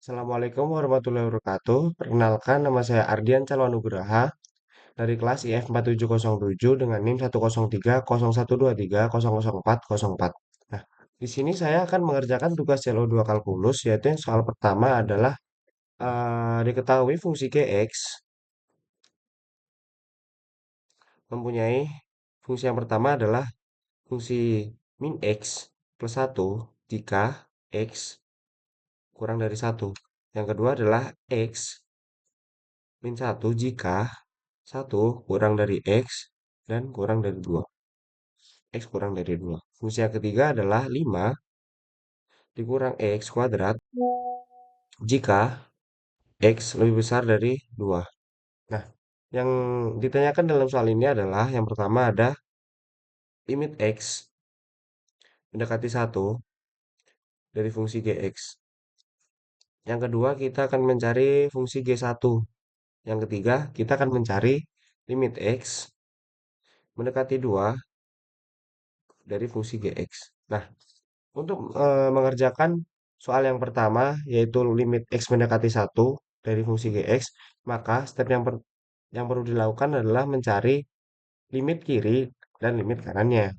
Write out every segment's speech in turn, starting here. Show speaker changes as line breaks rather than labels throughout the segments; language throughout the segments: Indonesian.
Assalamualaikum warahmatullahi wabarakatuh. Perkenalkan, nama saya Ardian Calwanugraha dari kelas IF 4707 dengan NIM 103012300400404. Nah, di sini saya akan mengerjakan tugas CO2 kalkulus, yaitu yang soal pertama adalah diketahui fungsi Gx mempunyai fungsi yang pertama adalah fungsi min X plus 1 jika X kurang dari 1. Yang kedua adalah X min 1 jika 1 kurang dari X dan kurang dari 2. X kurang dari 2. Fungsi yang ketiga adalah 5 dikurang X kuadrat jika X lebih besar dari 2. Nah, yang ditanyakan dalam soal ini adalah yang pertama ada limit X mendekati 1 dari fungsi Gx. Yang kedua, kita akan mencari fungsi G1. Yang ketiga, kita akan mencari limit X mendekati 2 dari fungsi Gx. Nah, untuk mengerjakan soal yang pertama, yaitu limit X mendekati 1 dari fungsi Gx, maka step yang perlu dilakukan adalah mencari limit kiri dan limit kanannya.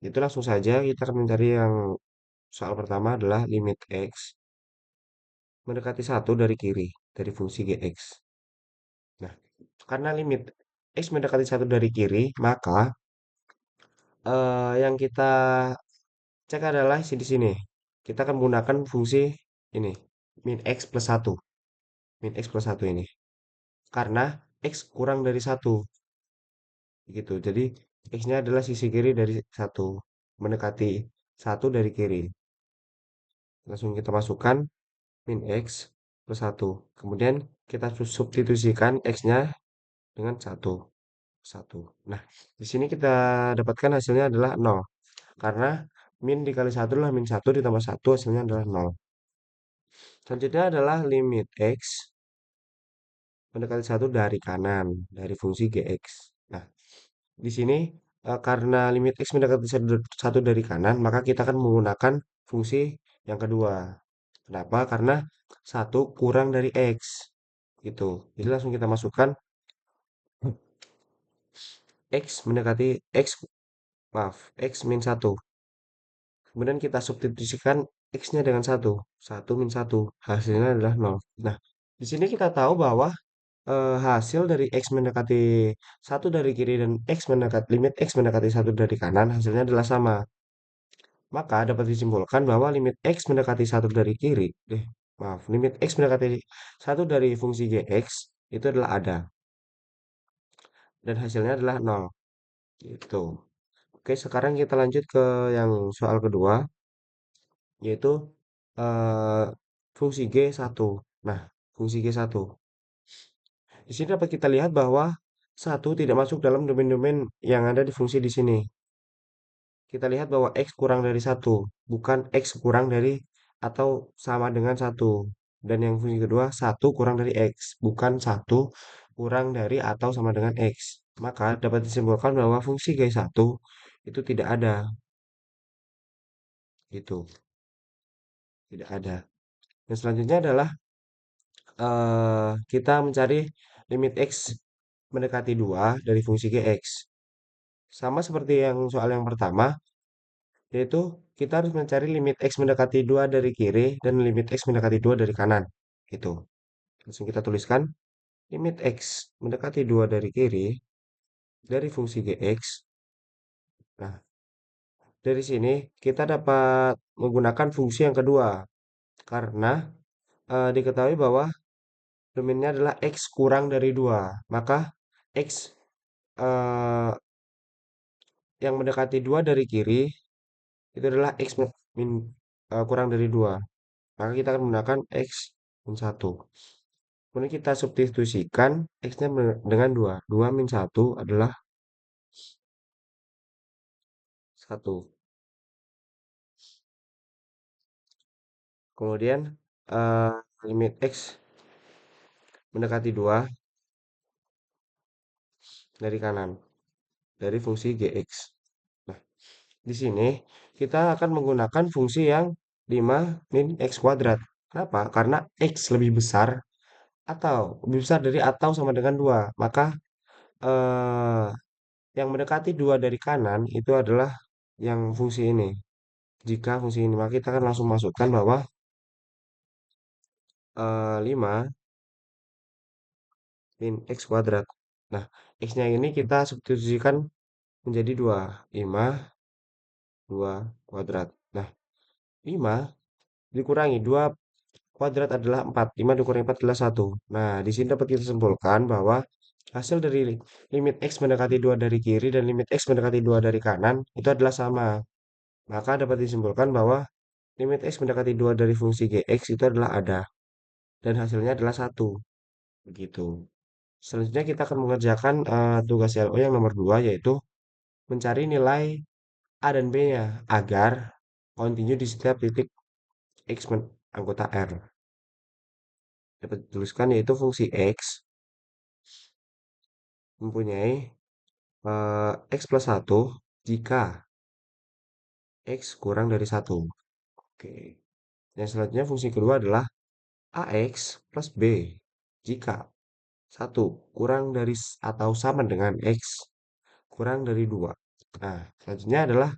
Itu langsung saja kita akan mencari yang soal pertama adalah limit X mendekati 1 dari kiri, dari fungsi Gx. Nah, karena limit X mendekati 1 dari kiri, maka yang kita cek adalah di sini. Kita akan menggunakan fungsi ini, min X plus 1. Min X plus 1 ini. Karena X kurang dari 1. Gitu. Jadi, X-nya adalah sisi kiri dari 1. Mendekati 1 dari kiri. Langsung kita masukkan min X plus 1. Kemudian kita substitusikan X-nya dengan 1. 1. Nah, di sini kita dapatkan hasilnya adalah 0. Karena min dikali 1 adalah min 1 ditambah 1 hasilnya adalah 0. Selanjutnya adalah limit X mendekati 1 dari kanan, dari fungsi Gx. Nah, di sini karena limit X mendekati 1 dari kanan, maka kita akan menggunakan fungsi yang kedua. Kenapa? Karena 1 kurang dari X. Gitu. Jadi langsung kita masukkan X mendekati X, maaf, X min 1. Kemudian kita substitusikan X-nya dengan 1. 1 min 1. Hasilnya adalah 0. Nah, di sini kita tahu bahwa hasil dari X mendekati 1 dari kiri dan limit X mendekati 1 dari kanan hasilnya adalah sama. Maka dapat disimpulkan bahwa limit X mendekati 1 dari kiri, maaf, limit X mendekati 1 dari fungsi Gx itu adalah ada. Dan hasilnya adalah 0. Gitu. Oke, sekarang kita lanjut ke yang soal kedua, yaitu eh, fungsi G1. Nah, fungsi G1. Di sini dapat kita lihat bahwa satu tidak masuk dalam domain-domain yang ada di fungsi di sini. Kita lihat bahwa X kurang dari 1, bukan X kurang dari atau sama dengan 1. Dan yang fungsi kedua, 1 kurang dari X, bukan 1 kurang dari atau sama dengan X. Maka dapat disimpulkan bahwa fungsi G1 itu tidak ada. Gitu, tidak ada. Dan selanjutnya adalah kita mencari limit X mendekati 2 dari fungsi Gx. Sama seperti yang soal yang pertama, yaitu kita harus mencari limit X mendekati 2 dari kiri dan limit X mendekati 2 dari kanan. Gitu. Langsung kita tuliskan limit X mendekati 2 dari kiri dari fungsi Gx. Nah, dari sini kita dapat menggunakan fungsi yang kedua. Karena diketahui bahwa domainnya adalah X kurang dari 2. Maka X eh, yang mendekati 2 dari kiri itu adalah X kurang dari 2. Maka kita akan menggunakan X min 1. Kemudian kita substitusikan X-nya dengan 2. 2 min 1 adalah 1. Kemudian eh, limit X mendekati 2 dari kanan, dari fungsi Gx. Nah, di sini kita akan menggunakan fungsi yang 5 min X kuadrat. Kenapa? Karena X lebih besar lebih besar dari atau sama dengan 2. Maka eh, yang mendekati 2 dari kanan itu adalah yang fungsi ini. Jika fungsi ini, maka kita akan langsung masukkan bahwa 5 min X kuadrat. Nah, X-nya ini kita substitusikan menjadi 2. 5, 2 kuadrat. Nah, 5 dikurangi 2 kuadrat adalah 4. 5 dikurangi 4 adalah 1. Nah, di sini dapat kita simpulkan bahwa hasil dari limit X mendekati 2 dari kiri dan limit X mendekati 2 dari kanan itu adalah sama. Maka dapat disimpulkan bahwa limit X mendekati 2 dari fungsi Gx itu adalah ada. Dan hasilnya adalah 1. Begitu. Selanjutnya kita akan mengerjakan tugas LO yang nomor 2 yaitu mencari nilai A dan B-nya agar continue di setiap titik X anggota R. Dapat dituliskan yaitu fungsi X mempunyai X plus 1 jika X kurang dari 1. Oke. Yang selanjutnya fungsi kedua adalah AX plus B jika 1 kurang dari atau sama dengan X kurang dari 2. Nah, selanjutnya adalah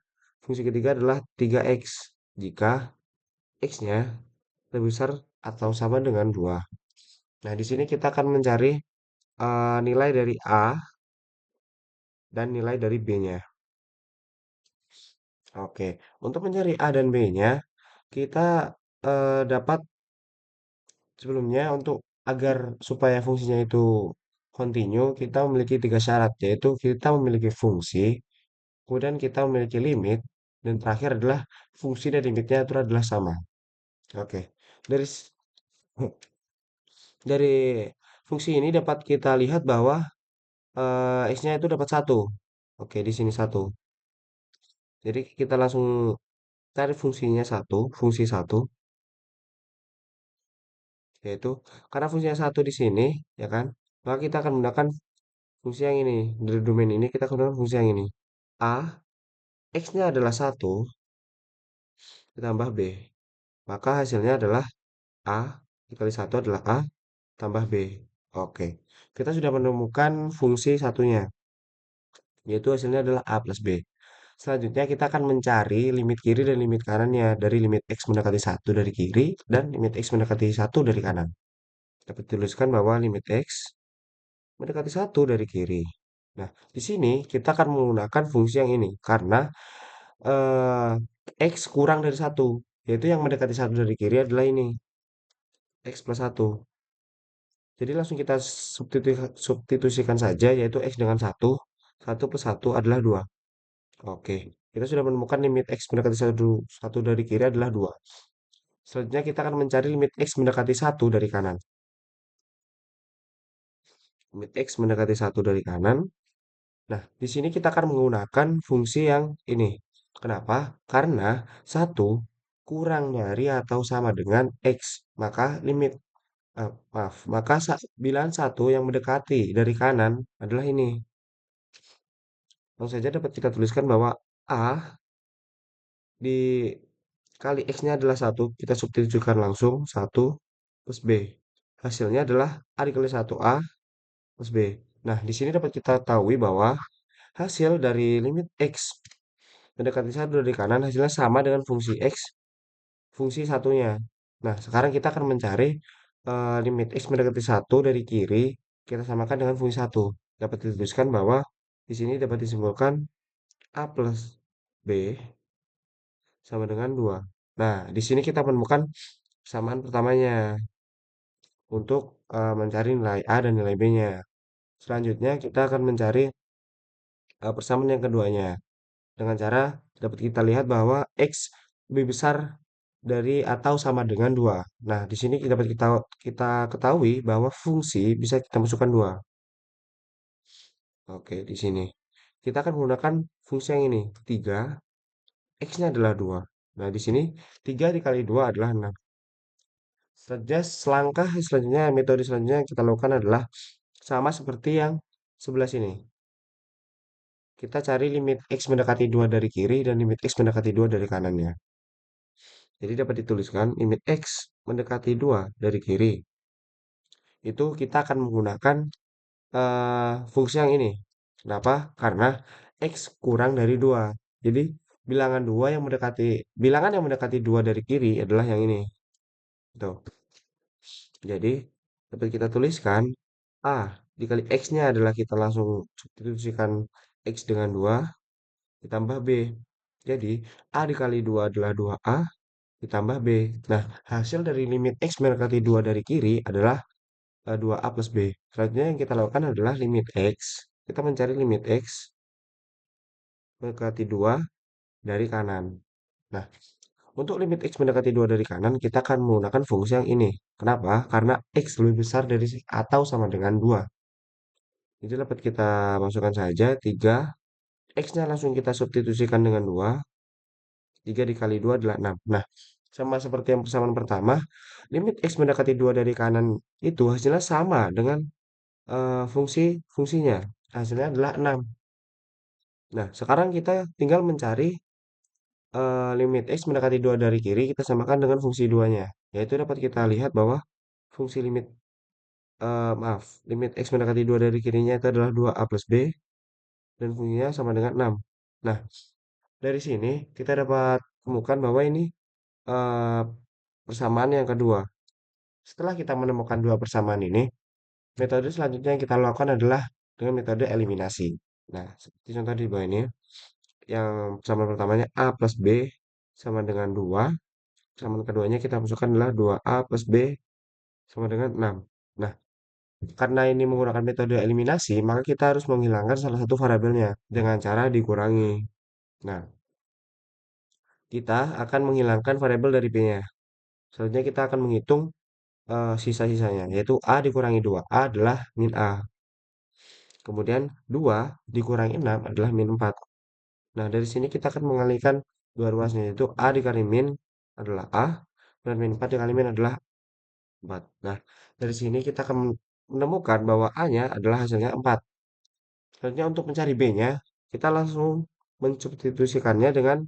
fungsi ketiga adalah 3X jika X-nya lebih besar atau sama dengan 2. Nah, di sini kita akan mencari nilai dari A dan nilai dari B-nya. Oke, untuk mencari A dan B-nya, kita dapat sebelumnya untuk agar supaya fungsinya itu continue, kita memiliki tiga syarat, yaitu kita memiliki fungsi, kemudian kita memiliki limit, dan terakhir adalah fungsi dan limitnya itu adalah sama. Oke, dari dari fungsi ini dapat kita lihat bahwa x-nya itu dapat satu. Oke, di sini satu. Jadi kita langsung cari fungsinya satu, fungsi satu, yaitu karena fungsinya satu di sini, ya kan? Maka kita akan menggunakan fungsi yang ini. Dari domain ini kita akan menggunakan fungsi yang ini. A, X-nya adalah satu ditambah B. Maka hasilnya adalah A dikali satu adalah A tambah B. Oke. Kita sudah menemukan fungsi satunya, yaitu hasilnya adalah A plus B. Selanjutnya kita akan mencari limit kiri dan limit kanannya dari limit X mendekati satu dari kiri dan limit X mendekati satu dari kanan. Dapat dituliskan bahwa limit X mendekati satu dari kiri. Nah, di sini kita akan menggunakan fungsi yang ini karena eh, X kurang dari satu, yaitu yang mendekati satu dari kiri adalah ini, X plus satu. Jadi langsung kita substitusikan saja, yaitu X dengan satu, satu plus satu adalah 2. Oke, kita sudah menemukan limit X mendekati satu dari kiri adalah 2. Selanjutnya kita akan mencari limit X mendekati satu dari kanan. Limit X mendekati satu dari kanan. Nah, di sini kita akan menggunakan fungsi yang ini. Kenapa? Karena satu kurang dari atau sama dengan X. Maka maka bilangan satu yang mendekati dari kanan adalah ini. Langsung saja dapat kita tuliskan bahwa A dikali X-nya adalah satu. Kita substitusikan langsung satu plus B. Hasilnya adalah A dikali satu A plus B. Nah, di sini dapat kita ketahui bahwa hasil dari limit X mendekati satu dari kanan hasilnya sama dengan fungsi X, fungsi satunya. Nah, sekarang kita akan mencari limit X mendekati satu dari kiri, kita samakan dengan fungsi satu. Dapat dituliskan bahwa di sini dapat disimpulkan A plus B sama dengan 2. Nah, di sini kita menemukan kesamaan pertamanya untuk mencari nilai A dan nilai B-nya. Selanjutnya kita akan mencari persamaan yang keduanya dengan cara dapat kita lihat bahwa X lebih besar dari atau sama dengan 2. Nah, di sini dapat kita ketahui bahwa fungsi bisa kita masukkan 2. Oke, di sini. Kita akan menggunakan fungsi yang ini. 3, X-nya adalah 2. Nah, di sini 3 dikali 2 adalah 6. Selanjutnya, metode selanjutnya yang kita lakukan adalah sama seperti yang sebelah sini. Kita cari limit X mendekati 2 dari kiri dan limit X mendekati 2 dari kanannya. Jadi dapat dituliskan limit X mendekati 2 dari kiri. Itu kita akan menggunakan fungsi yang ini. Kenapa? Karena X kurang dari 2. Jadi bilangan yang mendekati 2 dari kiri adalah yang ini. Tuh. Jadi dapat kita tuliskan A dikali X-nya adalah kita langsung substitusikan X dengan 2 ditambah B. Jadi A dikali 2 adalah 2A ditambah B. Nah, hasil dari limit X mendekati 2 dari kiri adalah 2A plus B. Selanjutnya yang kita lakukan adalah limit X. Kita mencari limit X mendekati 2 dari kanan. Nah, untuk limit X mendekati 2 dari kanan, kita akan menggunakan fungsi yang ini. Kenapa? Karena X lebih besar dari atau sama dengan 2. Jadi dapat kita masukkan saja 3. X-nya langsung kita substitusikan dengan 2. 3 dikali 2 adalah 6. Nah, sama seperti yang persamaan pertama, limit X mendekati 2 dari kanan itu hasilnya sama dengan fungsinya. Hasilnya adalah 6. Nah, sekarang kita tinggal mencari limit X mendekati 2 dari kiri, kita samakan dengan fungsi 2-nya. Yaitu dapat kita lihat bahwa fungsi limit X mendekati 2 dari kirinya itu adalah 2A plus B, dan fungsinya sama dengan 6. Nah, dari sini kita dapat temukan bahwa ini eh, persamaan yang kedua. Setelah kita menemukan dua persamaan ini, metode selanjutnya yang kita lakukan adalah dengan metode eliminasi. Nah, seperti contoh di bawah ini, yang persamaan pertamanya A plus B sama dengan 2. Persamaan keduanya kita masukkan adalah 2A plus B sama dengan 6. Nah, karena ini menggunakan metode eliminasi, maka kita harus menghilangkan salah satu variabelnya dengan cara dikurangi. Nah, kita akan menghilangkan variabel dari B-nya. Selanjutnya kita akan menghitung sisa-sisanya, yaitu A dikurangi 2A adalah min A. Kemudian 2 dikurangi 6 adalah min 4. Nah, dari sini kita akan mengalihkan dua ruasnya, yaitu A dikali min adalah A, dan min 4 dikali min adalah 4. Nah, dari sini kita akan menemukan bahwa A-nya adalah hasilnya 4. Selanjutnya untuk mencari B-nya, kita langsung mensubstitusikannya dengan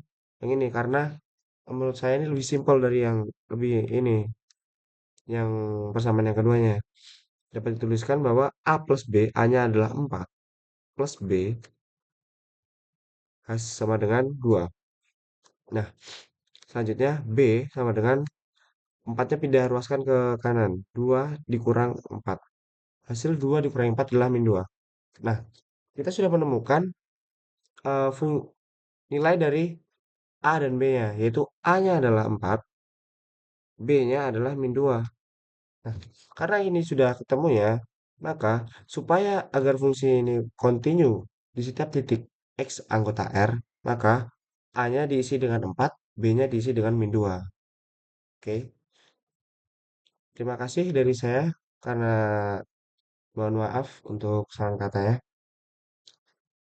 yang ini, karena menurut saya ini lebih simpel dari yang lebih ini, yang persamaan yang keduanya. Dapat dituliskan bahwa A plus B, A-nya adalah 4, plus B sama dengan 2. Nah, selanjutnya B sama dengan 4-nya pindah ruaskan ke kanan. 2 dikurang 4. Hasil 2 dikurangi 4 adalah min 2. Nah, kita sudah menemukan eh, nilai dari A dan B-nya, yaitu A-nya adalah 4, B-nya adalah min 2. Nah, karena ini sudah ketemu ya, maka supaya agar fungsi ini continue di setiap titik X anggota R, maka A-nya diisi dengan 4, B-nya diisi dengan min 2. Oke, terima kasih dari saya karena mohon maaf untuk salah katanya.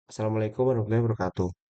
Assalamualaikum warahmatullahi wabarakatuh.